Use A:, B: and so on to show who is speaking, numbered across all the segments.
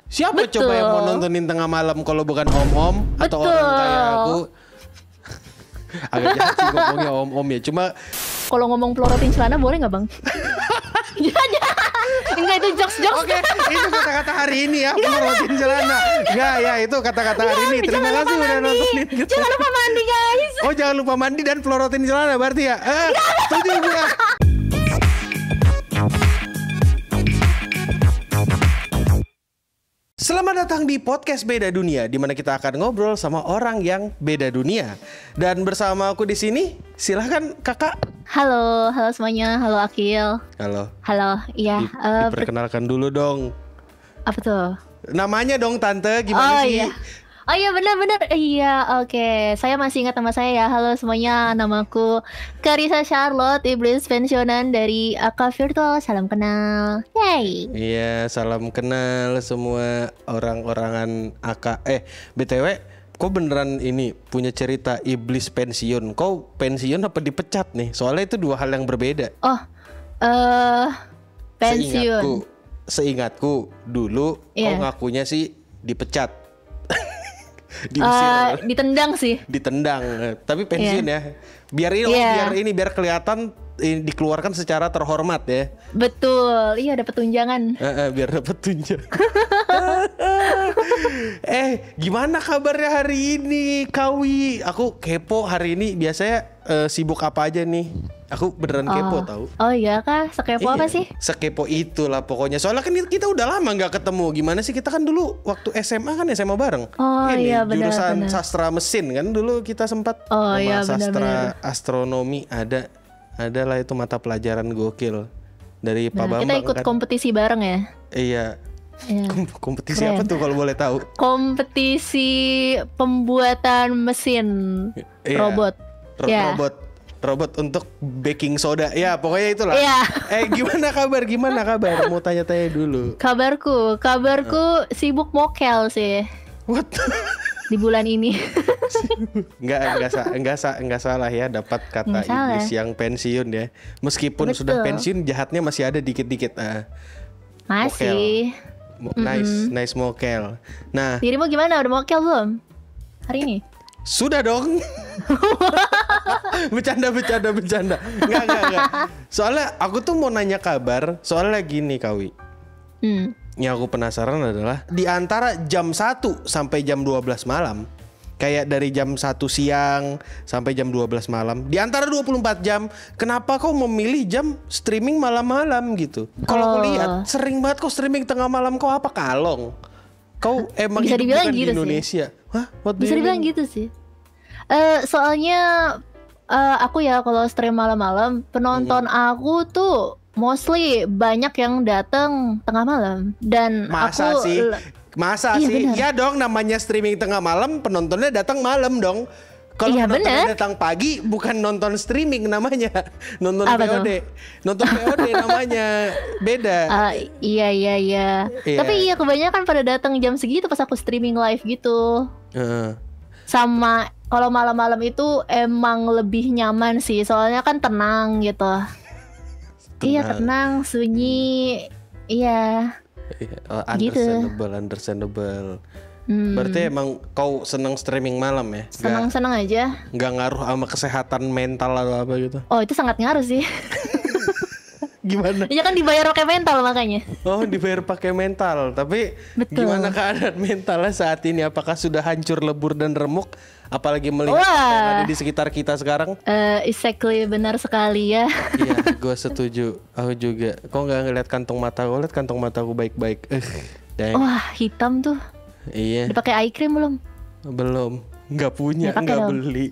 A: Siapa
B: Betul.
A: coba yang mau nontonin tengah malam kalau bukan om-om atau
B: Betul.
A: orang kayak aku? Agak jahat sih ngomongnya om-om ya. Cuma
B: Kalau ngomong pelorotin celana boleh nggak bang? Enggak, itu jokes.
A: oke, itu kata-kata hari ini ya, pelorotin celana. Enggak ya, itu kata-kata hari ini. Terima kasih udah nontonin gitu.
B: Jangan lupa mandi guys.
A: Oh, jangan lupa mandi dan pelorotin celana berarti ya. Setuju gue. Selamat datang di podcast Beda Dunia, di mana kita akan ngobrol sama orang yang beda dunia. Dan bersama aku di sini, silahkan kakak.
B: Halo semuanya. Halo Akil.
A: Halo.
B: Iya.
A: Diperkenalkan dulu dong.
B: Apa tuh?
A: Namanya dong tante, gimana sih?
B: Iya. Oh iya benar. Iya, oke. Saya masih ingat nama saya ya. Halo semuanya, namaku Karissa Charlotte, iblis pensiunan dari AK Virtual. Salam kenal. Yay.
A: Iya, salam kenal semua orang-orangan AK. BTW, kau beneran ini punya cerita iblis pensiun? Kau pensiun apa dipecat nih? Soalnya itu dua hal yang berbeda.
B: Oh, pensiun.
A: Seingatku dulu kau
B: Iya.
A: ngakunya sih dipecat. Diusir,
B: Ditendang sih.
A: ditendang. Tapi pensiun ya. Biar biar kelihatan dikeluarkan secara terhormat ya.
B: Betul. Iya, dapat tunjangan.
A: Biar dapat tunjuk. Gimana kabarnya hari ini, Kawi? Aku kepo hari ini. Biasanya sibuk apa aja nih? Aku beneran kepo tahu.
B: Oh iya kah? Sekepo apa sih?
A: Sekepo itulah pokoknya. Soalnya kan kita udah lama nggak ketemu. Gimana sih, kita kan dulu waktu SMA kan SMA bareng.
B: Oh iya, benar,
A: jurusan
B: benar.
A: sastra mesin kan dulu kita sempat.
B: Oh
A: sama
B: iya,
A: sastra
B: benar.
A: astronomi ada lah itu mata pelajaran gokil dari Pak
B: Nah,
A: Bambang.
B: kita ikut
A: kan?
B: kompetisi bareng ya.
A: Iya.
B: Iya.
A: Kompetisi
B: Keren.
A: apa tuh kalau boleh tahu?
B: Kompetisi pembuatan mesin
A: Iya.
B: robot. Ya.
A: Robot untuk baking soda. Ya, pokoknya itulah.
B: Iya.
A: Gimana kabar? Mau tanya-tanya dulu.
B: Kabarku sibuk mokel sih
A: What?
B: di bulan ini.
A: Enggak salah ya dapat kata
B: Nggak salah.
A: iblis yang pensiun ya. Meskipun
B: Betul.
A: sudah pensiun, jahatnya masih ada dikit-dikit.
B: Masih.
A: Nice mokel. Nah,
B: Dirimu gimana? Udah mokel belum? Hari ini?
A: sudah dong. Bercanda. Enggak. Soalnya aku tuh mau nanya kabar. Soalnya gini, Kawi. Yang aku penasaran adalah di antara jam 1 sampai jam 12 malam, kayak dari jam 1 siang sampai jam 12 malam, di antara 24 jam, kenapa kau memilih jam streaming malam-malam gitu? Kalau aku lihat sering banget kau streaming tengah malam. Kau apa kalong? Kau emang
B: Bisa
A: hidup
B: dibilang
A: bukan di
B: gitu sih.
A: Indonesia? Hah? What do
B: Bisa
A: you
B: dibilang
A: mean?
B: gitu sih. Soalnya aku ya kalau stream malam-malam, penonton aku tuh mostly banyak yang datang tengah malam dan
A: Masa
B: aku
A: sih? Masa
B: Iya,
A: sih?
B: benar.
A: Ya dong, namanya streaming tengah malam, penontonnya datang malam dong. Kalau
B: Iya,
A: penontonnya
B: benar.
A: datang pagi, bukan nonton streaming namanya, nonton
B: Apa
A: VOD. Nonton VOD namanya, beda.
B: Iya.
A: Iya.
B: Tapi iya kebanyakan pada datang jam segitu pas aku streaming live gitu.
A: Heeh.
B: Sama kalau malam-malam itu emang lebih nyaman sih, soalnya kan tenang gitu. Iya, tenang, sunyi. Iya. Gitu.
A: Understandable. Berarti emang kau seneng streaming malam ya?
B: Senang-senang aja.
A: Nggak ngaruh sama kesehatan mental atau apa gitu?
B: Oh, itu sangat ngaruh sih.
A: Gimana?
B: Iya kan dibayar pakai mental makanya.
A: Oh, dibayar pakai mental. Tapi
B: Betul.
A: gimana keadaan mentalnya saat ini? Apakah sudah hancur lebur dan remuk? Apalagi melihat
B: Wah.
A: apa yang ada di sekitar kita sekarang?
B: Exactly, benar sekali ya.
A: Iya, gue setuju. Aku juga. Kok nggak ngeliat kantong mata? Gue liat kantong mataku baik-baik. Dang.
B: Wah, hitam tuh.
A: Iya.
B: Dipakai eye cream belum?
A: Belum. Nggak punya,
B: Ya, pakai
A: nggak
B: dong.
A: beli.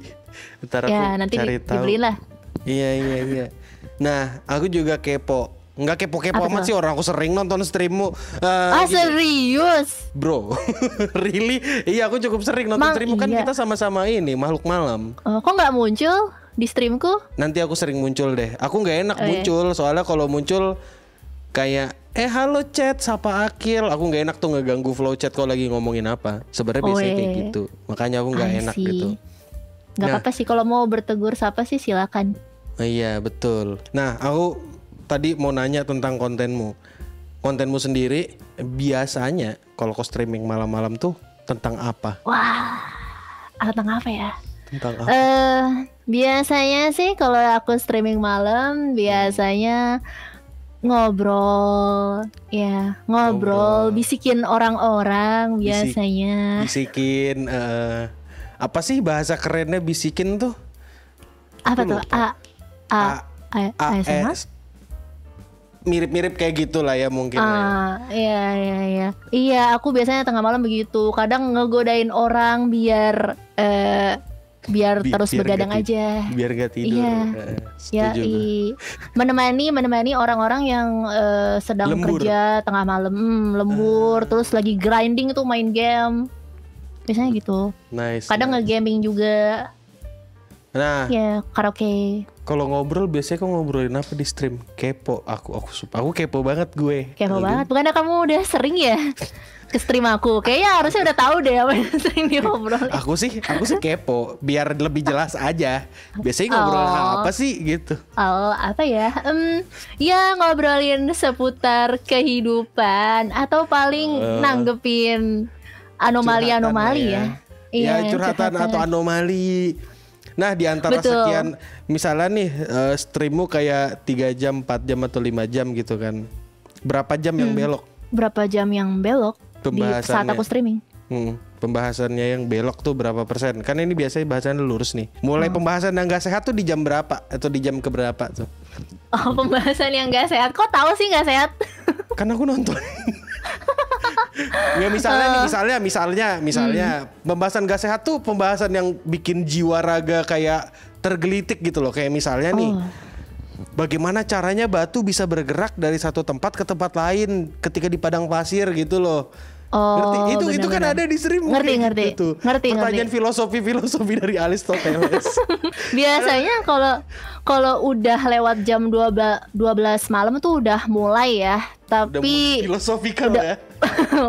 A: Ntar aku
B: Ya, nanti
A: cari tahu.
B: dibeliin lah.
A: Iya. Nah, aku juga kepo. Nggak kepo-kepo
B: Apa
A: amat
B: tuh?
A: sih, orang aku sering nonton streammu. Gitu.
B: Serius?
A: Bro, really? Iya, aku cukup sering nonton
B: Mang,
A: streammu. Kan
B: iya.
A: kita sama-sama ini makhluk malam.
B: Kok nggak muncul di streamku?
A: Nanti aku sering muncul deh. Aku nggak enak
B: Oh, iya.
A: muncul, soalnya kalau muncul kayak halo chat, sapa Akil. Aku nggak enak tuh ngeganggu flow chat kalau lagi ngomongin apa. Sebenarnya biasanya kayak gitu. Makanya aku nggak
B: I
A: enak
B: see.
A: gitu.
B: Nggak
A: Nah.
B: apa-apa sih kalau mau bertegur sapa sih silakan.
A: Iya, betul. Nah, aku tadi mau nanya tentang kontenmu. kontenmu sendiri biasanya kalau kau streaming malam-malam tuh tentang apa?
B: Wah, tentang apa ya?
A: Tentang apa?
B: Biasanya sih kalau aku streaming malam biasanya ngobrol, ya ngobrol, bisikin orang-orang biasanya.
A: Bisikin, apa sih bahasa kerennya bisikin tuh?
B: Apa tuh? ASMR?
A: Mirip-mirip kayak gitulah ya mungkin.
B: Iya, aku biasanya tengah malam begitu. Kadang ngegodain orang biar terus begadang aja.
A: Biar gak tidur.
B: Iya. Menemani orang-orang yang sedang lembur. Kerja tengah malam, lembur, terus lagi grinding tuh main game. Biasanya gitu.
A: Nice.
B: Kadang nge-gaming juga.
A: Nah,
B: ya karaoke.
A: Kalau ngobrol biasanya kau ngobrolin apa di stream? Kepo. Aku kepo banget gue.
B: Kepo banget. Bukannya kamu udah sering ya ke stream aku? Kayaknya harusnya udah tahu deh apa yang sering diobrolin.
A: Aku sih kepo. Biar lebih jelas aja. Biasanya ngobrolin apa sih gitu?
B: Apa ya? Ya ngobrolin seputar kehidupan atau paling nanggepin anomali-anomali ya.
A: Iya, curhatan atau anomali. Nah, di antara sekian misalnya nih streammu kayak 3 jam, 4 jam atau 5 jam gitu kan. Berapa jam yang belok?
B: Berapa jam yang belok di saat aku streaming?
A: Pembahasannya yang belok tuh berapa persen? Kan ini biasanya bahasannya lurus nih. Mulai pembahasan yang gak sehat tuh di jam berapa? Atau di jam keberapa tuh?
B: Oh, pembahasan yang gak sehat. Kok tahu sih gak sehat?
A: Kan aku nonton. Ya misalnya pembahasan gak sehat tuh pembahasan yang bikin jiwa raga kayak tergelitik gitu loh. Kayak misalnya nih, bagaimana caranya batu bisa bergerak dari satu tempat ke tempat lain ketika di padang pasir gitu loh. Ngerti? Itu kan ada di stream.
B: Ngerti.
A: Gitu. Pertanyaan filosofi dari Aristoteles.
B: Biasanya kalau udah lewat jam 12 malam tuh udah mulai ya. Tapi
A: filosofikal ya.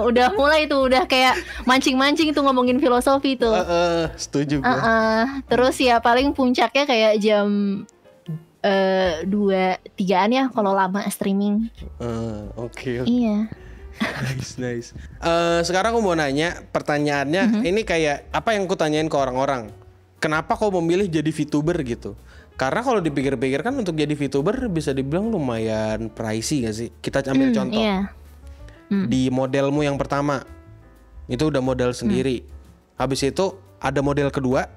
B: Udah mulai tuh, udah kayak mancing-mancing tuh ngomongin filosofi tuh.
A: Setuju gue.
B: Terus ya paling puncaknya kayak jam 2-3an ya kalau lama streaming.
A: Oke.
B: Iya.
A: Nice. Sekarang aku mau nanya pertanyaannya, ini kayak apa yang aku tanyain ke orang-orang. Kenapa kau memilih jadi VTuber gitu? Karena kalau dipikir-pikir kan untuk jadi VTuber bisa dibilang lumayan pricey gak sih? Kita ambil contoh.
B: Iya.
A: Di modelmu yang pertama itu udah model sendiri. Habis itu ada model kedua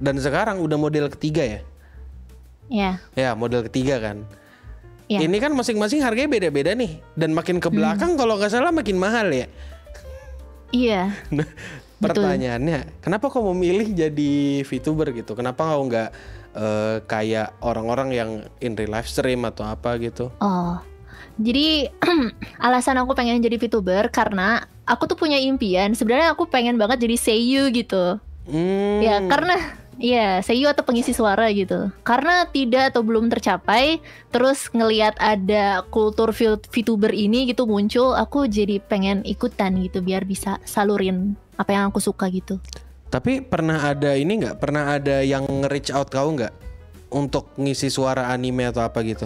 A: dan sekarang udah model ketiga ya?
B: Iya.
A: Ya, model ketiga kan.
B: Ya.
A: Ini kan masing-masing harganya beda-beda nih. Dan makin ke belakang kalau nggak salah makin mahal ya.
B: Iya.
A: Nah, pertanyaannya, kenapa kau memilih jadi VTuber gitu? Kenapa kau nggak kayak orang-orang yang in real live stream atau apa gitu?
B: Jadi alasan aku pengen jadi VTuber karena aku tuh punya impian. Sebenarnya aku pengen banget jadi seiyu gitu. Ya karena seiyu atau pengisi suara gitu. Karena tidak atau belum tercapai, terus ngelihat ada kultur VTuber ini gitu muncul, aku jadi pengen ikutan gitu biar bisa salurin apa yang aku suka gitu.
A: Tapi pernah ada ini nggak? Pernah ada yang nge-reach out kau nggak untuk ngisi suara anime atau apa gitu?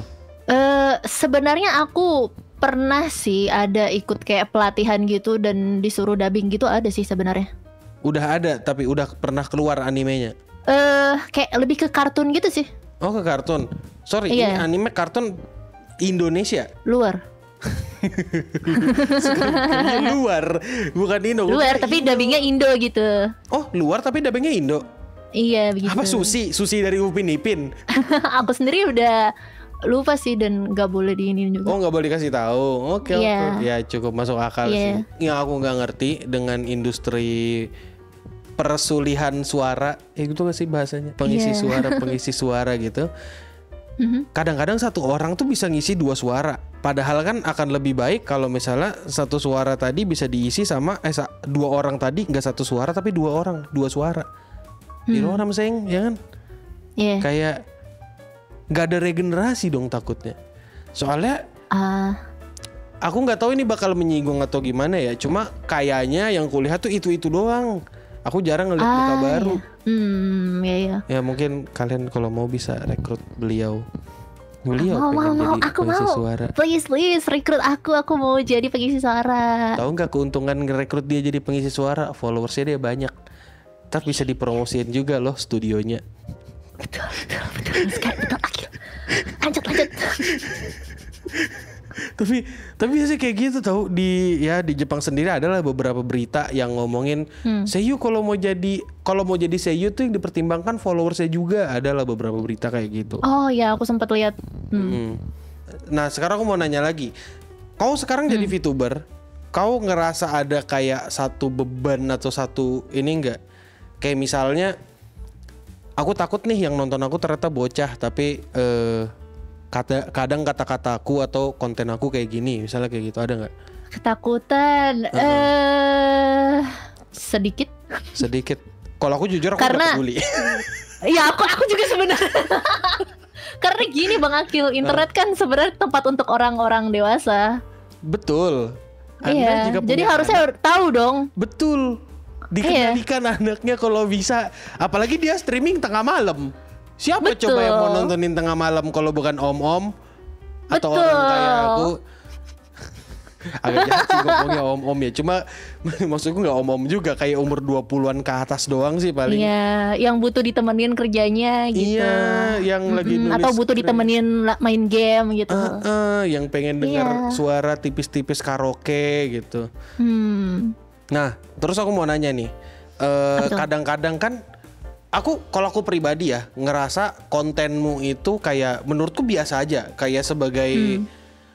B: Sebenarnya aku pernah sih ada ikut kayak pelatihan gitu dan disuruh dubbing gitu, ada sih sebenarnya.
A: Udah ada, tapi udah pernah keluar animenya?
B: Kayak lebih ke kartun gitu sih.
A: Oh, ke kartun. Sorry, ini anime kartun Indonesia.
B: Luar.
A: Luar, bukan Indo.
B: Luar, tapi dubbingnya Indo gitu.
A: Oh, luar tapi dubbingnya Indo.
B: Iya, begitu.
A: Apa Susi dari Upin Ipin?
B: Aku sendiri udah lupa sih dan nggak boleh diinin juga.
A: Oh, nggak boleh kasih tahu. Oke. Ya cukup masuk akal sih. Yang aku nggak ngerti dengan industri persulihan suara, gitu gak sih bahasanya? Pengisi suara gitu. Kadang-kadang satu orang tuh bisa ngisi 2 suara. Padahal kan akan lebih baik kalau misalnya satu suara tadi bisa diisi sama 2 orang tadi nggak satu suara tapi 2 orang 2 suara. You know what I'm saying, ya kan?
B: Iya.
A: Kayak nggak ada regenerasi dong takutnya. Soalnya aku nggak tahu ini bakal menyinggung atau gimana ya. Cuma kayaknya yang kulihat tuh itu doang. Aku jarang ngeliat muka baru.
B: Iya.
A: Ya mungkin kalian kalau mau bisa rekrut beliau. Beliau pengen jadi pengisi suara.
B: Please rekrut aku mau jadi pengisi suara.
A: Tahu nggak keuntungan ngerekrut dia jadi pengisi suara? Followersnya dia banyak. Tapi bisa dipromosiin juga loh studionya.
B: Betul. Akhir. Lanjut.
A: tapi biasanya kayak gitu tahu di Jepang sendiri adalah beberapa berita yang ngomongin seiyu kalau mau jadi seiyu tuh yang dipertimbangkan followersnya juga, adalah beberapa berita kayak gitu.
B: Oh ya, aku sempat lihat.
A: Nah sekarang aku mau nanya lagi, kau sekarang jadi VTuber, kau ngerasa ada kayak satu beban atau satu ini enggak? Kayak misalnya aku takut nih yang nonton aku ternyata bocah, tapi kadang kata-kataku atau konten aku kayak gini, misalnya kayak gitu, ada nggak?
B: Ketakutan, sedikit.
A: Kalau aku jujur aku nggak peduli.
B: Ya aku juga sebenarnya. Karena gini Bang Akil, internet kan sebenarnya tempat untuk orang-orang dewasa.
A: Betul.
B: Iya. Jadi harusnya tahu dong.
A: Betul. Dikendalikan anaknya kalau bisa, apalagi dia streaming tengah malam. Siapa coba yang mau nontonin tengah malam kalau bukan om-om atau orang kayak aku? Agak jahat sih ngomongnya om-om ya. Cuma maksudku gak om-om juga, kayak umur 20-an ke atas doang sih paling.
B: Iya, yang butuh ditemenin kerjanya gitu.
A: Iya, yang lagi nulis
B: atau butuh ditemenin main game gitu.
A: Yang pengen dengar suara tipis-tipis karaoke gitu. Nah, terus aku mau nanya nih. Kadang-kadang kan kalau aku pribadi ya ngerasa kontenmu itu kayak menurutku biasa aja, kayak sebagai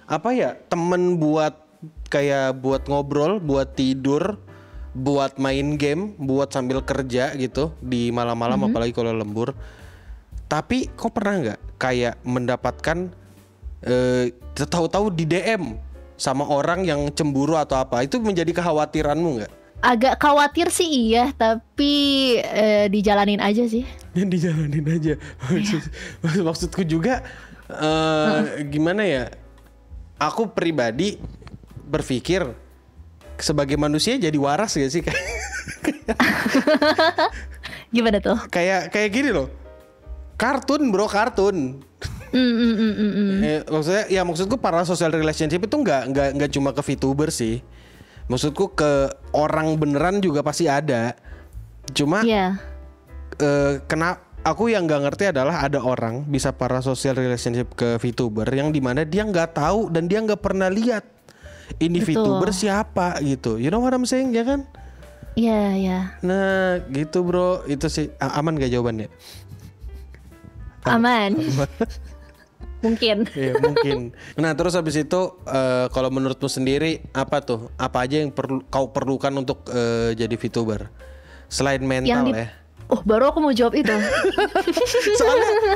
A: apa ya, temen buat ngobrol, buat tidur, buat main game, buat sambil kerja gitu di malam-malam, apalagi kalau lembur. Tapi kau pernah nggak kayak mendapatkan tahu-tahu di DM sama orang yang cemburu atau apa? Itu menjadi kekhawatiranmu nggak?
B: Agak khawatir sih iya, tapi dijalanin aja sih.
A: Dijalanin aja. Maksudku juga gimana ya? Aku pribadi berpikir sebagai manusia jadi waras gak sih?
B: Gimana tuh?
A: Kayak gini loh. Kartun. Maksudku para social relationship itu nggak cuma ke VTuber sih. Maksudku ke orang beneran juga pasti ada. Cuma kenapa aku yang nggak ngerti adalah ada orang bisa para social relationship ke VTuber yang dimana dia nggak tahu dan dia nggak pernah lihat ini VTuber siapa gitu. You know what I'm saying ya kan?
B: Iya.
A: Nah gitu bro, itu sih aman gak jawabannya?
B: Aman. Mungkin.
A: Iya mungkin. Nah terus habis itu kalau menurutmu sendiri apa tuh? Apa aja yang kau perlukan untuk jadi VTuber selain mental ya?
B: Oh baru aku mau jawab itu.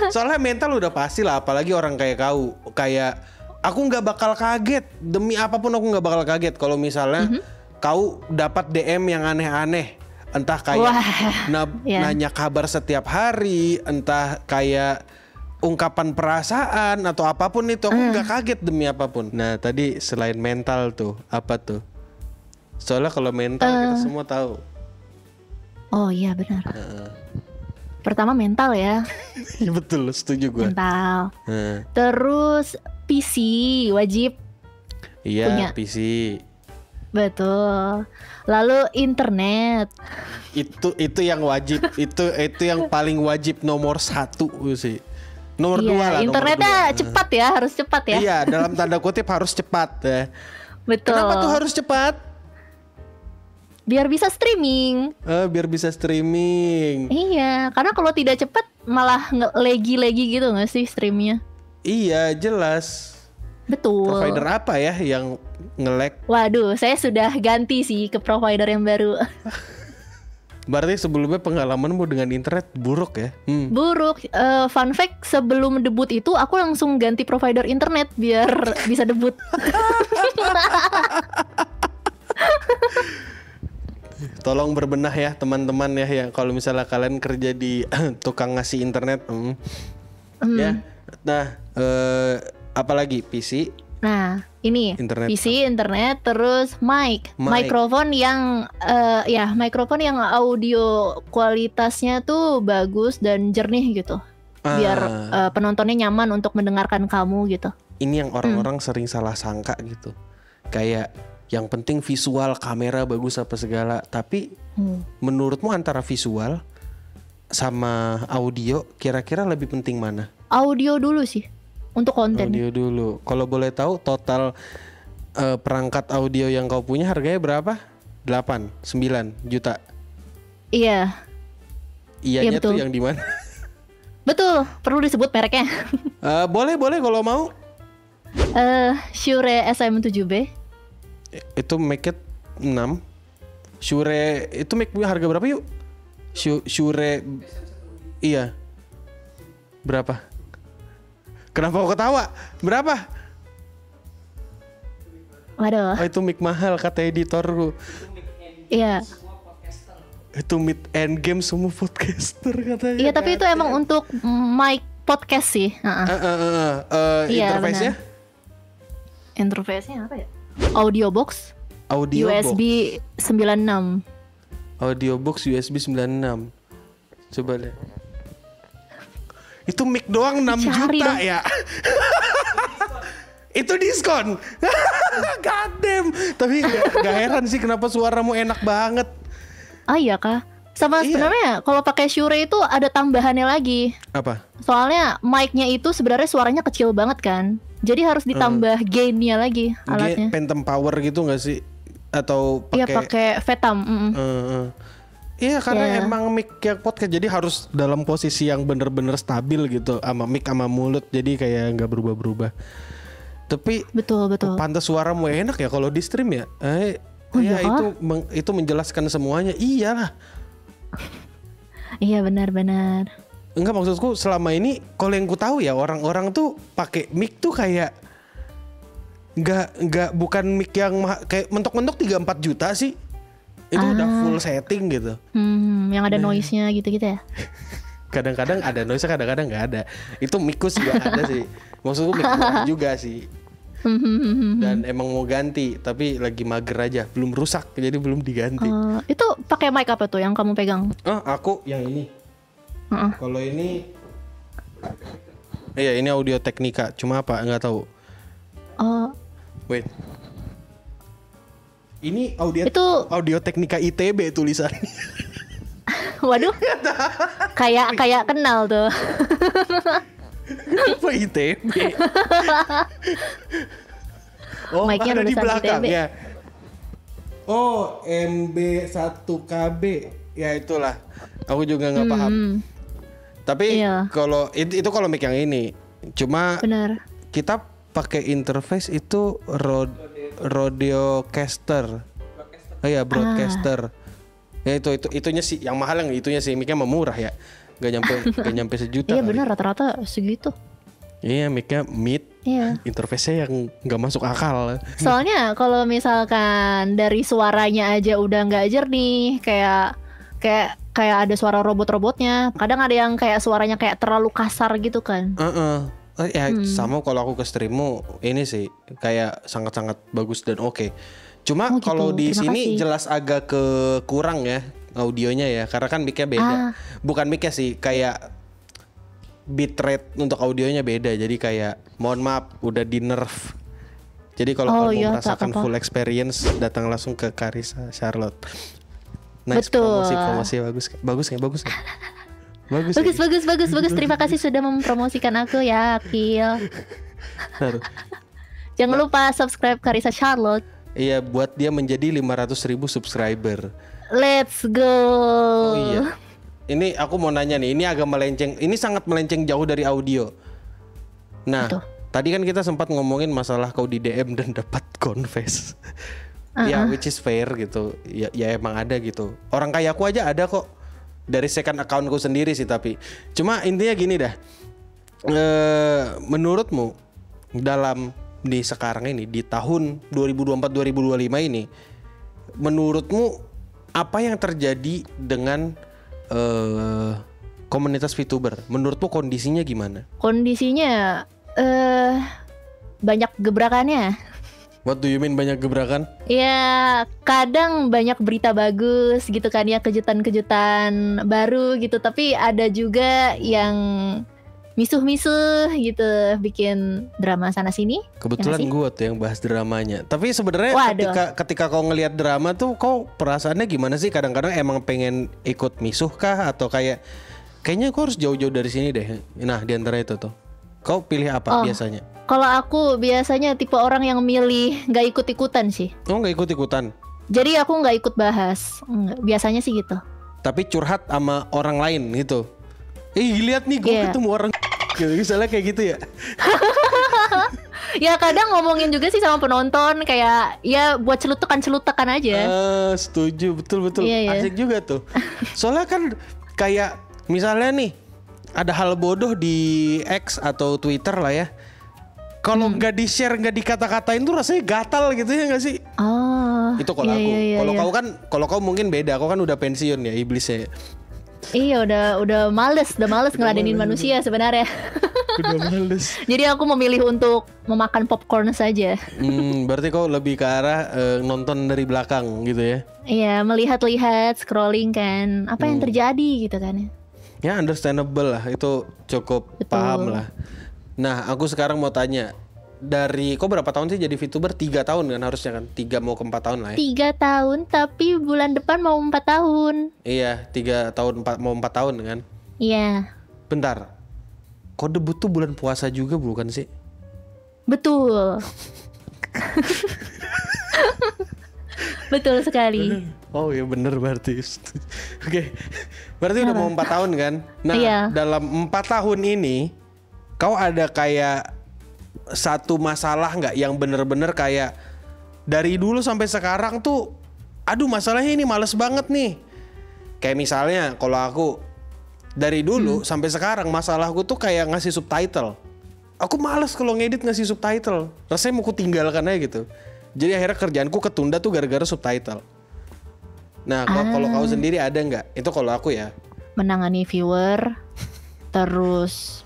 A: soalnya mental udah pasti lah, apalagi orang kayak kau. Kayak aku nggak bakal kaget, demi apapun aku nggak bakal kaget kalau misalnya kau dapat DM yang aneh-aneh, entah kayak nanya kabar setiap hari, entah kayak ungkapan perasaan atau apapun itu, aku nggak kaget demi apapun. Nah tadi selain mental tuh apa tuh? Soalnya kalau mental kita semua tahu.
B: Oh iya benar. Pertama mental ya.
A: Iya betul, setuju gue.
B: Mental. Terus PC wajib.
A: Iya punya. PC.
B: Betul. Lalu internet.
A: Itu yang wajib. itu yang paling wajib nomor 1 sih. Nomor 2 lah.
B: Internetnya cepat ya, harus cepat ya.
A: Iya, dalam tanda kutip harus cepat ya.
B: Betul.
A: Kenapa tuh harus cepat?
B: Biar bisa streaming.
A: Biar bisa streaming.
B: Iya, karena kalau tidak cepat malah lagi gitu nggak sih streamnya?
A: Iya, jelas.
B: Betul.
A: Provider apa ya yang nge-lag?
B: Waduh, saya sudah ganti sih ke provider yang baru.
A: Berarti sebelumnya pengalamanmu dengan internet buruk ya?
B: Buruk. Fun fact, sebelum debut itu aku langsung ganti provider internet biar bisa debut.
A: Tolong berbenah ya teman-teman ya, yang kalau misalnya kalian kerja di tukang ngasih internet, ya. Nah, apalagi PC?
B: Nah, ini internet. PC, internet, terus mikrofon yang mikrofon yang audio kualitasnya tuh bagus dan jernih gitu. biar penontonnya nyaman untuk mendengarkan kamu gitu.
A: Ini yang orang-orang sering salah sangka gitu. Kayak yang penting visual, kamera bagus apa segala. Tapi menurutmu antara visual sama audio kira-kira lebih penting mana?
B: Audio dulu sih untuk konten.
A: Audio dulu. Kalau boleh tahu total perangkat audio yang kau punya harganya berapa? 8, 9 juta.
B: Iya.
A: Iyanya tuh yang di mana?
B: Betul, perlu disebut mereknya.
A: Boleh kalau mau.
B: Shure SM7B.
A: Itu make it 6. Shure itu make punya harga berapa yuk? Shure iya. Berapa? Kenapa kau ketawa? Berapa?
B: Waduh.
A: Oh, itu mic mahal kata editorku.
B: Iya.
A: Itu mid end game semua podcaster katanya.
B: Iya, tapi itu emang untuk mic podcast sih.
A: Iya, interface-nya?
B: Interface-nya apa ya? Audio box. USB 96.
A: Audio box USB 96. Coba lihat. Itu mic doang 6 juta dong. Ya. Itu diskon. God damn. Tapi gak heran sih kenapa suaramu enak banget.
B: Ah iya kah? Sama sebenarnya kalau pakai Shure itu ada tambahannya lagi.
A: Apa?
B: Soalnya mic-nya itu sebenarnya suaranya kecil banget kan. Jadi harus ditambah gain-nya lagi alatnya.
A: Phantom power gitu gak sih? Atau pakai?
B: Iya pakai Phantom.
A: Iya karena emang mic yang podcast jadi harus dalam posisi yang bener-bener stabil gitu sama mic sama mulut, jadi kayak nggak berubah-berubah. Tapi
B: betul.
A: Pantas suaramu enak ya kalau di stream ya.
B: Iya,
A: itu menjelaskan semuanya. Iyalah.
B: Iya benar.
A: Enggak, maksudku selama ini kalau yang ku tahu ya orang-orang tuh pakai mic tuh kayak nggak bukan mic yang kayak mentok-mentok 3-4 juta sih. Itu udah full setting gitu.
B: Yang ada noise-nya gitu-gitu ya.
A: Kadang-kadang ada noise, kadang-kadang nggak ada. Itu mikus juga ada sih. Maksudku mic juga sih. Dan emang mau ganti, tapi lagi mager aja, belum rusak, jadi belum diganti.
B: Itu pakai mic apa tuh yang kamu pegang?
A: Aku yang ini. Kalau ini, ini Audio Technica, cuma apa? Nggak tahu. Wait. Ini Audio Technica ITB tulisannya.
B: Waduh. kayak kenal tuh.
A: Apa ITB?
B: Mic-nya
A: ada di belakang
B: ITB.
A: ya. MB1KB. Ya itulah. Aku juga nggak paham. Tapi kalau itu kalau mic yang ini, cuma kita pakai interface itu Rodeocaster. Broadcaster. Ya itunya sih yang mahal, yang itunya sih mic-nya murah ya. Gak nyampe sejuta.
B: Iya benar, rata-rata segitu.
A: Iya, mic-nya mid.
B: Iya.
A: Interface-nya yang nggak masuk akal.
B: Soalnya kalau misalkan dari suaranya aja udah nggak jernih, kayak ada suara robot-robotnya. Kadang ada yang kayak suaranya kayak terlalu kasar gitu kan.
A: Sama kalau aku ke streammu ini sih kayak sangat-sangat bagus dan oke. Cuma kalau di sini jelas agak kurang ya audionya ya, karena kan mic-nya beda. Bukan mic-nya sih, kayak bitrate untuk audionya beda. Jadi kayak mohon maaf udah di nerf. Jadi kalau kamu mau merasakan full experience, datang langsung ke Karissa Charlotte. Nice. Promosi bagus nggak? Bagus.
B: Terima kasih sudah mempromosikan aku ya, Akil. Jangan lupa subscribe Karissa Charlotte.
A: Iya, buat dia menjadi 500.000 subscriber.
B: Let's go.
A: Oh iya. Ini aku mau nanya nih, ini agak melenceng. Ini sangat melenceng jauh dari audio. Nah, tadi kan kita sempat ngomongin masalah kau di DM dan dapat confess. Ya, which is fair gitu. Ya emang ada gitu. Orang kayak aku aja ada kok. Dari second accountku sendiri sih, tapi cuma intinya gini dah. Menurutmu dalam di sekarang ini, di tahun 2024-2025 ini, menurutmu apa yang terjadi dengan komunitas VTuber? Menurutmu kondisinya gimana?
B: Kondisinya banyak gebrakannya.
A: What do you mean banyak gebrakan?
B: Ya kadang banyak berita bagus gitu kan ya, kejutan-kejutan baru gitu. Tapi ada juga yang misuh-misuh gitu, bikin drama sana sini.
A: Kebetulan gue tuh yang bahas dramanya. Tapi sebenarnya ketika kau ngelihat drama tuh, kau perasaannya gimana sih? Kadang-kadang emang pengen ikut misuh kah, atau kayaknya kau harus jauh-jauh dari sini deh. Nah, di antara itu tuh, kau pilih apa biasanya?
B: Kalau aku biasanya tipe orang yang milih nggak ikut-ikutan sih.
A: Oh, nggak ikut-ikutan.
B: Jadi aku nggak ikut bahas. Biasanya sih gitu.
A: Tapi curhat sama orang lain gitu. Lihat nih gue ketemu orang gitu, misalnya kayak gitu ya.
B: Ya kadang ngomongin juga sih sama penonton, kayak ya buat celutukan aja.
A: Setuju, betul. Asik juga tuh. Soalnya kan kayak misalnya nih ada hal bodoh di X atau Twitter lah ya. Kalau nggak di-share, nggak dikata-katain tuh rasanya gatal gitu ya nggak sih? Itu kalau aku. Kalau kau mungkin beda. Kau kan udah pensiun ya iblisnya.
B: Iya udah males ngeladenin manusia sebenarnya.
A: Udah males.
B: Jadi aku memilih untuk memakan popcorn saja.
A: Berarti kau lebih ke arah nonton dari belakang gitu ya?
B: Iya, melihat-lihat, scrolling kan, apa yang terjadi gitu kan.
A: Ya understandable lah, itu cukup paham lah. Nah aku sekarang mau tanya, kau berapa tahun sih jadi VTuber? 3 tahun kan harusnya kan? 3 mau ke 4 tahun lah ya?
B: 3 tahun, tapi bulan depan mau 4 tahun.
A: Iya, 3 tahun mau 4 tahun kan?
B: Iya.
A: Bentar, kau debut tuh bulan puasa juga bukan sih?
B: Betul. Betul sekali.
A: Oh ya bener berarti. Oke. Berarti udah mau 4 tahun kan? Nah dalam 4 tahun ini kau ada kayak satu masalah nggak yang bener-bener kayak dari dulu sampai sekarang tuh, aduh masalahnya ini males banget nih. Kayak misalnya kalau aku dari dulu sampai sekarang masalahku tuh kayak ngasih subtitle. Aku males kalau ngedit ngasih subtitle. Rasanya mau ku tinggalkan aja gitu. Jadi akhirnya kerjaanku ketunda tuh gara-gara subtitle. Nah kalau kau sendiri ada nggak? Itu kalau aku ya.
B: Menangani viewer, terus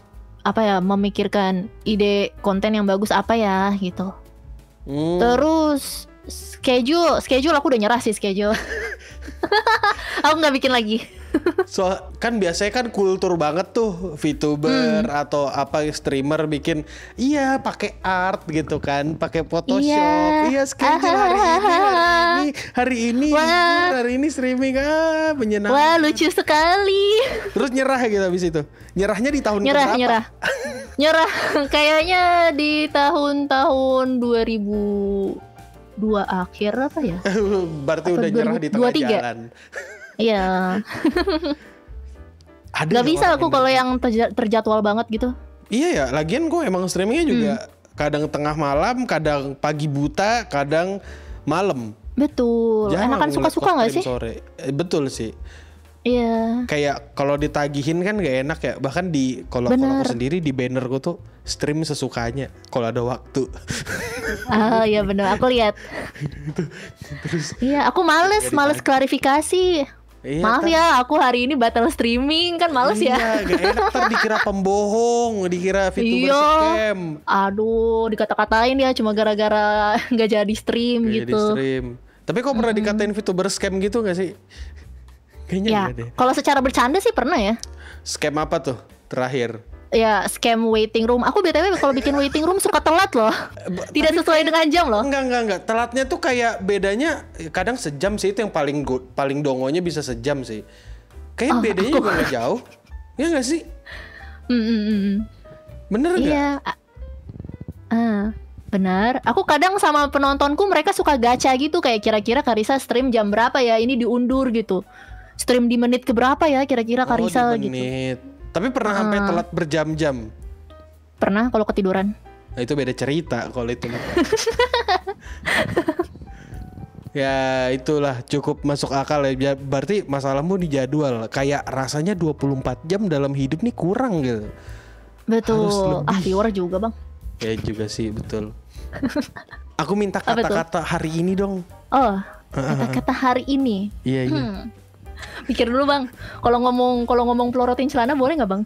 B: memikirkan ide konten yang bagus apa ya gitu. Terus schedule aku udah nyerah sih schedule. Aku nggak bikin lagi.
A: So kan biasanya kan kultur banget tuh VTuber atau streamer bikin pakai art gitu kan, pakai Photoshop. Schedule hari ini streaming menyenangkan.
B: Wah lucu sekali.
A: Terus nyerah gitu habis itu. Nyerahnya di tahun
B: berapa? Nyerah kayaknya di tahun 2002 akhir apa ya?
A: Berarti udah nyerah di tengah jalan.
B: Iya. Gak bisa aku kalau yang terjadwal banget gitu.
A: Iya ya, lagian gue emang streamingnya juga kadang tengah malam, kadang pagi buta, kadang malam.
B: Betul. Enakan suka-suka gak sih?
A: Sore. Betul sih.
B: Iya.
A: Kayak kalau ditagihin kan gak enak ya. Bahkan kalau aku sendiri di banner gue tuh stream sesukanya kalau ada waktu.
B: Iya benar, aku lihat. Iya, aku males klarifikasi.
A: Iya,
B: maaf ya, aku hari ini batal streaming kan males ya.
A: Iya, gak enak ntar dikira pembohong, dikira VTuber scam.
B: Aduh, dikata-katain ya cuma gara-gara gak jadi stream gitu.
A: Tapi kok pernah dikatain VTuber scam gitu gak sih? Kayaknya
B: ya,
A: deh.
B: Kalau secara bercanda sih pernah ya.
A: Scam apa tuh terakhir?
B: Ya scam waiting room. Aku BTW kalau bikin waiting room suka telat loh. Tidak sesuai dengan jam loh.
A: Enggak. Telatnya tuh kayak bedanya kadang sejam sih, itu yang paling dongonya bisa sejam sih. Kayak bedanya juga gak jauh. Ya gak sih? Bener gak?
B: Iya. Benar. Aku kadang sama penontonku mereka suka gacha gitu, kayak kira-kira Karissa stream jam berapa ya? Ini diundur gitu. Stream di menit keberapa ya kira-kira Karissa gitu.
A: Tapi pernah sampai telat berjam-jam?
B: Pernah kalau ketiduran.
A: Nah, itu beda cerita kalau itu. Ya itulah cukup masuk akal ya. Berarti masalahmu di jadwal. Kayak rasanya 24 jam dalam hidup nih kurang gitu.
B: Betul. Viewer juga bang.
A: Ya juga sih betul. Aku minta kata-kata hari ini dong.
B: Oh, kata-kata hari ini.
A: Iya.
B: Pikir dulu bang. Kalau ngomong pelorotin celana boleh nggak bang?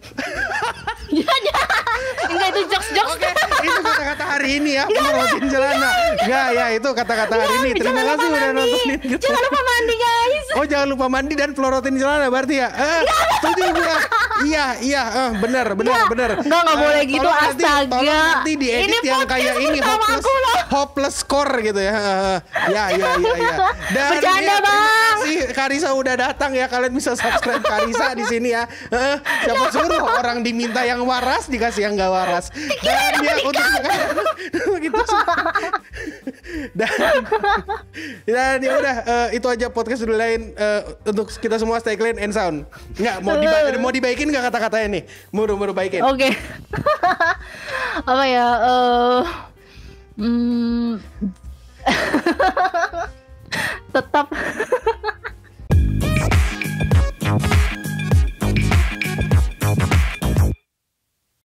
B: Enggak, itu jokes.
A: Oke, itu kata-kata hari ini ya. Pelorotin celana. Enggak ya, itu kata-kata hari ini. Terima kasih udah nontonin.
B: Jangan lupa mandi guys.
A: Oh jangan lupa mandi dan pelorotin celana berarti ya. Setuju gue. benar.
B: Nggak boleh gitu, astaga.
A: Tolong nanti diedit
B: Ini
A: yang kayak ini hopeless score gitu ya. Dan
B: bercanda, Bang.
A: Terima kasih Karisa udah datang ya. Kalian bisa subscribe Karisa di sini ya. Siapa suruh orang diminta yang waras dikasih yang nggak waras. Dan ya untuk gitu. Dan ya udah itu aja podcast dulu lain untuk kita semua stay clean and sound. Nggak mau dibaikin nggak kata-katanya nih? Mau baikin.
B: Oke. Apa ya?